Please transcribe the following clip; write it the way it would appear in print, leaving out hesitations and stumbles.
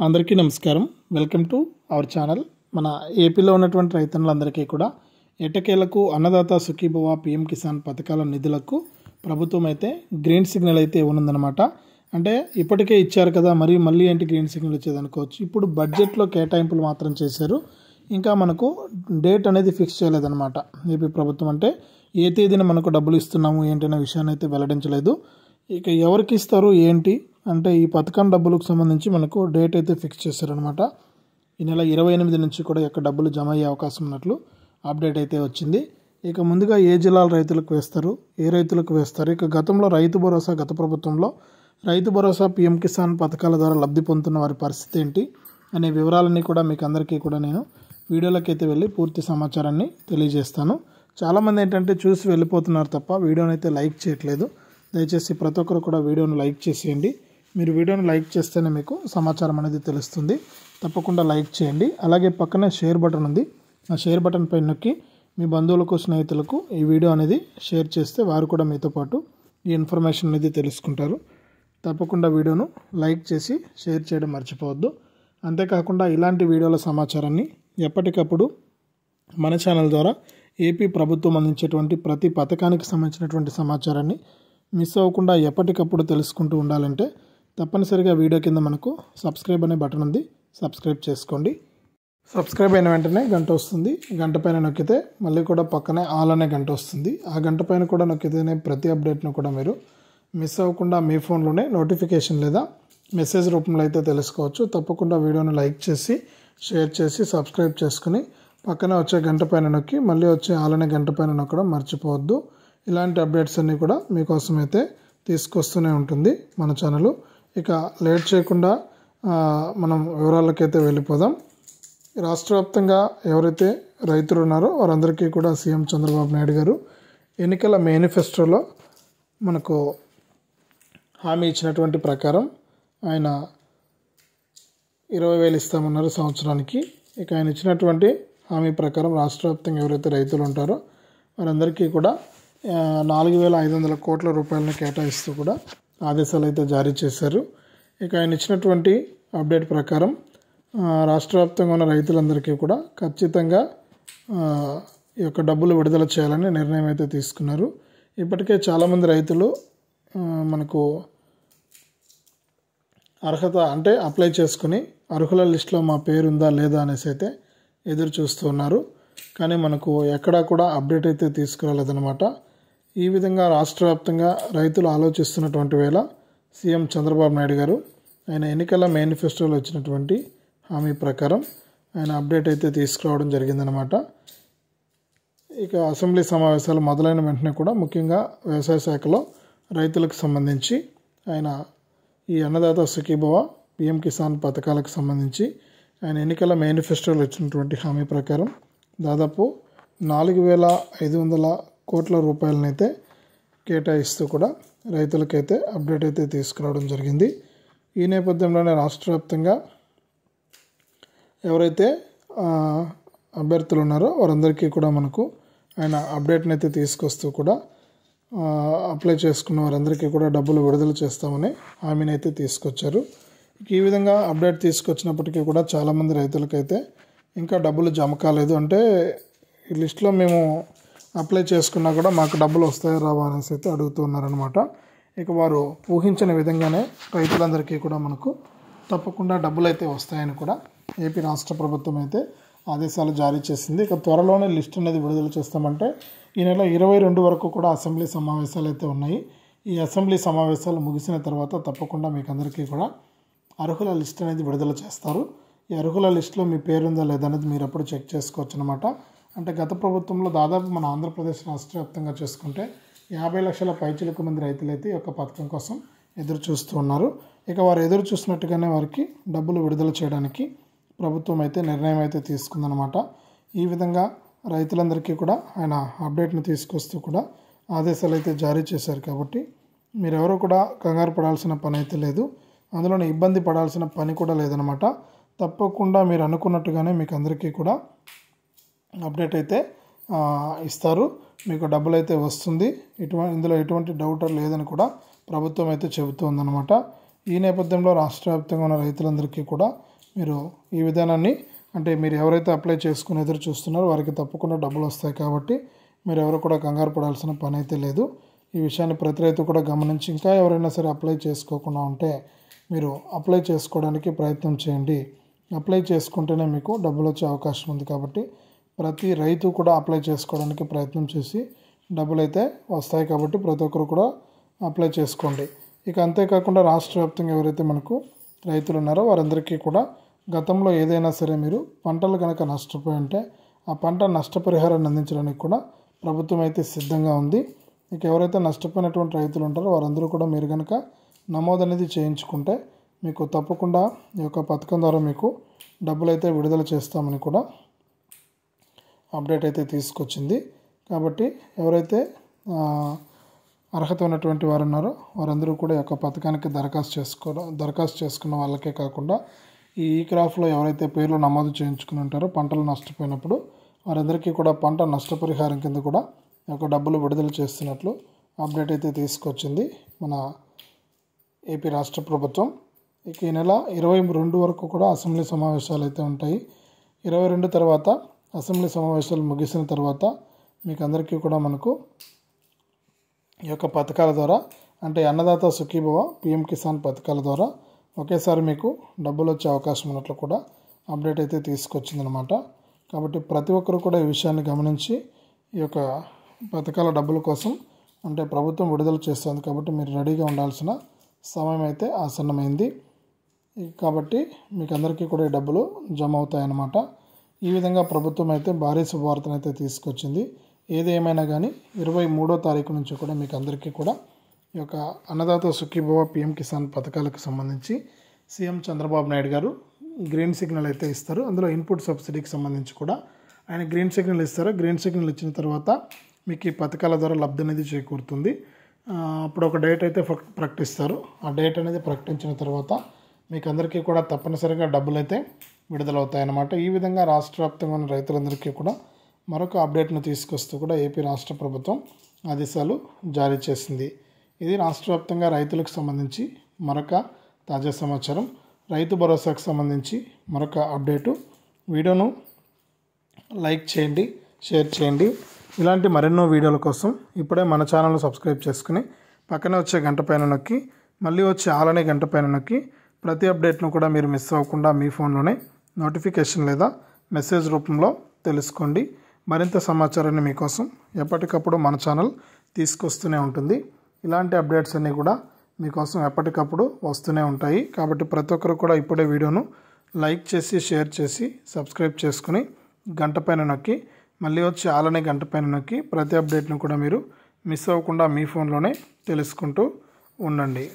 అందరికీ నమస్కారం. Welcome to our channel. మన ఏపీలో ఉన్నటువంటి రైతన్నులందరికీ కూడా ఎట్టకేలకు అన్నదాత సుఖీభవ పీఎం కిసాన్ పథకాల నిధులకు ప్రభుత్వం అయితే గ్రీన్ సిగ్నల్ అయితే ఇవ్వనుందనమాట. అంటే ఇప్పటికే ఇచ్చారు కదా, మళ్ళీ ఏంటి గ్రీన్ సిగ్నల్ ఇచ్చేదనుకోవచ్చు. ఇప్పుడు బడ్జెట్లో కేటాయింపులు మాత్రం చేశారు. ఇంకా మనకు డేట్ అనేది ఫిక్స్ చేయలేదన్నమాట ఏపీ ప్రభుత్వం. అంటే ఏ తేదీన మనకు డబ్బులు ఇస్తున్నాము ఏంటనే విషయాన్ని అయితే వెల్లడించలేదు. ఇక ఎవరికి ఇస్తారు ఏంటి అంటే ఈ పథకం డబ్బులకు సంబంధించి మనకు డేట్ అయితే ఫిక్స్ చేశారనమాట. ఈ నెల 28 నుంచి కూడా యొక్క డబ్బులు జమ అయ్యే అవకాశం ఉన్నట్లు అప్డేట్ అయితే వచ్చింది. ఇక ముందుగా ఏ జిల్లాల రైతులకు వేస్తారు, ఏ రైతులకు వేస్తారు, ఇక గతంలో రైతు భరోసా, గత ప్రభుత్వంలో రైతు భరోసా పీఎం కిసాన్ పథకాల ద్వారా లబ్ధి పొందుతున్న వారి పరిస్థితి ఏంటి అనే వివరాలన్నీ కూడా మీకు అందరికీ కూడా నేను వీడియోలోకి అయితే వెళ్ళి పూర్తి సమాచారాన్ని తెలియజేస్తాను. చాలామంది ఏంటంటే చూసి వెళ్ళిపోతున్నారు తప్ప వీడియోని అయితే లైక్ చేయట్లేదు. దయచేసి ప్రతి ఒక్కరు కూడా వీడియోను లైక్ చేసేయండి. మీరు వీడియోను లైక్ చేస్తేనే మీకు సమాచారం అనేది తెలుస్తుంది. తప్పకుండా లైక్ చేయండి. అలాగే పక్కనే షేర్ బటన్ ఉంది. ఆ షేర్ బటన్ పైన నొక్కి మీ బంధువులకు, స్నేహితులకు ఈ వీడియో అనేది షేర్ చేస్తే వారు కూడా మీతో పాటు ఈ ఇన్ఫర్మేషన్ అనేది తెలుసుకుంటారు. తప్పకుండా వీడియోను లైక్ చేసి షేర్ చేయడం మర్చిపోవద్దు. అంతేకాకుండా ఇలాంటి వీడియోల సమాచారాన్ని ఎప్పటికప్పుడు మన ఛానల్ ద్వారా ఏపీ ప్రభుత్వం అందించేటువంటి ప్రతి పథకానికి సంబంధించినటువంటి సమాచారాన్ని మిస్ అవ్వకుండా ఎప్పటికప్పుడు తెలుసుకుంటూ ఉండాలంటే తప్పనిసరిగా వీడియో కింద మనకు సబ్స్క్రైబ్ అనే బటన్ ఉంది. సబ్స్క్రైబ్ చేసుకోండి. సబ్స్క్రైబ్ అయిన వెంటనే గంట వస్తుంది. గంట పైన నొక్కితే మళ్ళీ కూడా పక్కనే ఆల్ అనే గంట వస్తుంది. ఆ గంట పైన కూడా నొక్కితేనే ప్రతి అప్డేట్ను కూడా మీరు మిస్ అవ్వకుండా మీ ఫోన్లోనే నోటిఫికేషన్ లేదా మెసేజ్ రూపంలో అయితే తెలుసుకోవచ్చు. తప్పకుండా వీడియోను లైక్ చేసి షేర్ చేసి సబ్స్క్రైబ్ చేసుకుని పక్కనే వచ్చే గంట పైన నొక్కి మళ్ళీ వచ్చే ఆల్ అనే గంట పైన నొక్కడం మర్చిపోవద్దు. ఇలాంటి అప్డేట్స్ అన్నీ కూడా మీకోసం అయితే తీసుకొస్తూనే ఉంటుంది మన ఛానల్. ఇక లేట్ చేయకుండా మనం వివరాలకైతే వెళ్ళిపోదాం. రాష్ట్ర వ్యాప్తంగా ఎవరైతే రైతులు ఉన్నారో వారందరికీ కూడా సీఎం చంద్రబాబు నాయుడు గారు ఎన్నికల మేనిఫెస్టోలో మనకు హామీ ఇచ్చినటువంటి ప్రకారం ఆయన 20,000 ఇస్తామన్నారు సంవత్సరానికి. ఇక ఆయన ఇచ్చినటువంటి హామీ ప్రకారం రాష్ట్ర వ్యాప్తంగా ఎవరైతే రైతులు ఉంటారో వారందరికీ కూడా 4,500 కోట్ల రూపాయలను కేటాయిస్తూ కూడా ఆదేశాలు అయితే జారీ చేశారు. ఇక ఆయన ఇచ్చినటువంటి అప్డేట్ ప్రకారం రాష్ట్ర వ్యాప్తంగా ఉన్న రైతులందరికీ కూడా ఖచ్చితంగా ఈ యొక్క డబ్బులు విడుదల చేయాలని నిర్ణయం అయితే తీసుకున్నారు. ఇప్పటికే చాలామంది రైతులు మనకు అర్హత అంటే అప్లై చేసుకుని అర్హుల లిస్టులో మా పేరు ఉందా లేదా అనేసి అయితే ఎదురు చూస్తూ ఉన్నారు. కానీ మనకు ఎక్కడా కూడా అప్డేట్ అయితే తీసుకురాలేదన్నమాట. ఈ విధంగా రాష్ట్ర వ్యాప్తంగా రైతులు ఆలోచిస్తున్నటువంటి వేళ సీఎం చంద్రబాబు నాయుడు గారు ఆయన ఎన్నికల మేనిఫెస్టోలో ఇచ్చినటువంటి హామీ ప్రకారం ఆయన అప్డేట్ అయితే తీసుకురావడం జరిగిందనమాట. ఇక అసెంబ్లీ సమావేశాలు మొదలైన వెంటనే కూడా ముఖ్యంగా వ్యవసాయ శాఖలో రైతులకు సంబంధించి ఆయన ఈ అన్నదాత సుఖీభవ పీఎం కిసాన్ పథకాలకు సంబంధించి ఆయన ఎన్నికల మేనిఫెస్టోలో ఇచ్చినటువంటి హామీ ప్రకారం దాదాపు 4,500 కోట్ల రూపాయలనైతే కేటాయిస్తూ కూడా రైతులకైతే అప్డేట్ అయితే తీసుకురావడం జరిగింది. ఈ నేపథ్యంలోనే రాష్ట్ర వ్యాప్తంగా ఎవరైతే అభ్యర్థులు ఉన్నారో వారందరికీ కూడా మనకు ఆయన అప్డేట్ని అయితే తీసుకొస్తూ కూడా అప్లై చేసుకున్న వారందరికీ కూడా డబ్బులు విడుదల చేస్తామని హామీని అయితే తీసుకొచ్చారు. ఈ విధంగా అప్డేట్ తీసుకొచ్చినప్పటికీ కూడా చాలామంది రైతులకైతే ఇంకా డబ్బులు జమ కాలేదు. అంటే ఈ లిస్టులో మేము అప్లై చేసుకున్నా కూడా మాకు డబ్బులు వస్తాయో రావా అనేసి అయితే అడుగుతున్నారనమాట. ఇక వారు ఊహించిన విధంగానే రైతులందరికీ కూడా మనకు తప్పకుండా డబ్బులు అయితే వస్తాయని కూడా ఏపీ రాష్ట్ర ప్రభుత్వం అయితే ఆదేశాలు జారీ చేసింది. ఇక త్వరలోనే లిస్ట్ అనేది విడుదల చేస్తామంటే ఈ నెల 22 వరకు కూడా అసెంబ్లీ సమావేశాలు అయితే ఉన్నాయి. ఈ అసెంబ్లీ సమావేశాలు ముగిసిన తర్వాత తప్పకుండా మీకు అందరికీ కూడా అర్హుల లిస్ట్ అనేది విడుదల చేస్తారు. ఈ అర్హుల లిస్టులో మీ పేరు ఉందా లేదా అనేది మీరు అప్పుడు చెక్ చేసుకోవచ్చు అనమాట. అంటే గత ప్రభుత్వంలో దాదాపు మన ఆంధ్రప్రదేశ్ రాష్ట్ర వ్యాప్తంగా చూసుకుంటే 50 లక్షల పైచిలకు మంది రైతులైతే ఈ యొక్క పథకం కోసం ఎదురు చూస్తూ ఉన్నారు. ఇక వారు ఎదురు చూసినట్టుగానే వారికి డబ్బులు విడుదల చేయడానికి ప్రభుత్వం అయితే నిర్ణయం అయితే తీసుకుందనమాట. ఈ విధంగా రైతులందరికీ కూడా ఆయన అప్డేట్ని తీసుకొస్తూ కూడా ఆదేశాలు అయితే జారీ చేశారు. కాబట్టి మీరెవరూ కూడా కంగారు పడాల్సిన పని అయితే లేదు, అందులోనే ఇబ్బంది పడాల్సిన పని కూడా లేదనమాట. తప్పకుండా మీరు అనుకున్నట్టుగానే మీకు అందరికీ కూడా అప్డేట్ అయితే ఇస్తారు. మీకు డబ్బులు అయితే వస్తుంది. ఇందులో ఎటువంటి డౌట్ లేదని కూడా ప్రభుత్వం అయితే చెబుతుందన్నమాట. ఈ నేపథ్యంలో రాష్ట్ర వ్యాప్తంగా ఉన్న రైతులందరికీ కూడా మీరు ఈ విధానాన్ని అంటే మీరు ఎవరైతే అప్లై చేసుకుని ఎదురు చూస్తున్నారో వారికి తప్పకుండా డబ్బులు వస్తాయి కాబట్టి మీరు ఎవరు కూడా కంగారు పడాల్సిన పని అయితే లేదు. ఈ విషయాన్ని ప్రతి రైతు కూడా గమనించి ఇంకా ఎవరైనా సరే అప్లై చేసుకోకుండా ఉంటే మీరు అప్లై చేసుకోవడానికి ప్రయత్నం చేయండి. అప్లై చేసుకుంటేనే మీకు డబ్బులు వచ్చే అవకాశం ఉంది కాబట్టి ప్రతి రైతు కూడా అప్లై చేసుకోవడానికి ప్రయత్నం చేసి డబ్బులు అయితే వస్తాయి కాబట్టి ప్రతి ఒక్కరు కూడా అప్లై చేసుకోండి. ఇక అంతేకాకుండా రాష్ట్ర వ్యాప్తంగా ఎవరైతే మనకు రైతులు ఉన్నారో వారందరికీ కూడా గతంలో ఏదైనా సరే మీరు పంటలు కనుక నష్టపోయి ఉంటే ఆ పంట నష్టపరిహారాన్ని అందించడానికి కూడా ప్రభుత్వం అయితే సిద్ధంగా ఉంది. ఇక ఎవరైతే నష్టపోయినటువంటి రైతులు ఉంటారో వారందరూ కూడా మీరు కనుక నమోదు అనేది చేయించుకుంటే మీకు తప్పకుండా ఈ యొక్క పథకం ద్వారా మీకు డబ్బులు అయితే విడుదల చేస్తామని కూడా అప్డేట్ అయితే తీసుకొచ్చింది. కాబట్టి ఎవరైతే అర్హత ఉన్నటువంటి వారు ఉన్నారో వారందరూ కూడా ఈ యొక్క పథకానికి దరఖాస్తు చేసుకున్న వాళ్ళకే కాకుండా ఈ క్రాఫ్లో ఎవరైతే పేర్లు నమోదు చేయించుకుని ఉంటారో పంటలు నష్టపోయినప్పుడు వారందరికీ కూడా పంట నష్టపరిహారం కింద కూడా ఈ యొక్క డబ్బులు విడుదల చేస్తున్నట్లు అప్డేట్ అయితే తీసుకొచ్చింది మన ఏపీ రాష్ట్ర ప్రభుత్వం. ఇక ఈ నెల 22 వరకు కూడా అసెంబ్లీ సమావేశాలు అయితే ఉంటాయి. 22 తర్వాత అసెంబ్లీ సమావేశాలు ముగిసిన తర్వాత మీకు అందరికీ కూడా మనకు ఈ యొక్క పథకాల ద్వారా అంటే అన్నదాత సుఖీభవ పిఎం కిసాన్ పథకాల ద్వారా ఒకేసారి మీకు డబ్బులు వచ్చే అవకాశం ఉన్నట్లు కూడా అప్డేట్ అయితే తీసుకొచ్చిందనమాట. కాబట్టి ప్రతి ఒక్కరు కూడా ఈ విషయాన్ని గమనించి ఈ యొక్క పథకాల డబ్బుల కోసం అంటే ప్రభుత్వం విడుదల చేస్తుంది కాబట్టి మీరు రెడీగా ఉండాల్సిన సమయం అయితే ఆసన్నమైంది. కాబట్టి మీకు అందరికీ కూడా ఈ డబ్బులు జమ అవుతాయన్నమాట. ఈ విధంగా ప్రభుత్వం అయితే భారీ శుభవార్తను అయితే తీసుకొచ్చింది. ఏది ఏమైనా కానీ 23వ తారీఖు నుంచి కూడా మీకు అందరికీ కూడా ఈ యొక్క అన్నదాత సుఖీభవ పిఎం కిసాన్ పథకాలకు సంబంధించి సీఎం చంద్రబాబు నాయుడు గారు గ్రీన్ సిగ్నల్ అయితే ఇస్తారు. అందులో ఇన్పుట్ సబ్సిడీకి సంబంధించి కూడా ఆయన గ్రీన్ సిగ్నల్ ఇస్తారు. గ్రీన్ సిగ్నల్ ఇచ్చిన తర్వాత మీకు ఈ పథకాల ద్వారా లబ్ధి అనేది చేకూరుతుంది. అప్పుడు ఒక డేట్ అయితే ప్రకటిస్తారు. ఆ డేట్ అనేది ప్రకటించిన తర్వాత మీకు అందరికీ కూడా తప్పనిసరిగా డబ్బులు అయితే విడుదలవుతాయన్నమాట. ఈ విధంగా రాష్ట్ర వ్యాప్తంగా ఉన్న రైతులందరికీ కూడా మరొక అప్డేట్ను తీసుకొస్తూ కూడా ఏపీ రాష్ట్ర ప్రభుత్వం ఆదేశాలు జారీ చేసింది. ఇది రాష్ట్ర వ్యాప్తంగా రైతులకు సంబంధించి మరొక తాజా సమాచారం. రైతు భరోసాకు సంబంధించి మరొక అప్డేటు. వీడియోను లైక్ చేయండి, షేర్ చేయండి. ఇలాంటి మరెన్నో వీడియోల కోసం ఇప్పుడే మన ఛానల్ను సబ్స్క్రైబ్ చేసుకుని పక్కనే వచ్చే గంట పైన నొక్కి మళ్ళీ వచ్చే ఆలనే గంట పైన నొక్కి ప్రతి అప్డేట్ను కూడా మీరు మిస్ అవ్వకుండా మీ ఫోన్లోనే నోటిఫికేషన్ లేదా మెసేజ్ రూపంలో తెలుసుకోండి. మరింత సమాచారాన్ని మీకోసం ఎప్పటికప్పుడు మన ఛానల్ తీసుకొస్తూనే ఉంటుంది. ఇలాంటి అప్డేట్స్ అన్నీ కూడా మీకోసం ఎప్పటికప్పుడు వస్తూనే ఉంటాయి. కాబట్టి ప్రతి ఒక్కరు కూడా ఇప్పుడే వీడియోను లైక్ చేసి షేర్ చేసి సబ్స్క్రైబ్ చేసుకుని గంట పైన నొక్కి మళ్ళీ వచ్చి ఆలనే గంట పైన నొక్కి ప్రతి అప్డేట్ను కూడా మీరు మిస్ అవ్వకుండా మీ ఫోన్లోనే తెలుసుకుంటూ ఉండండి.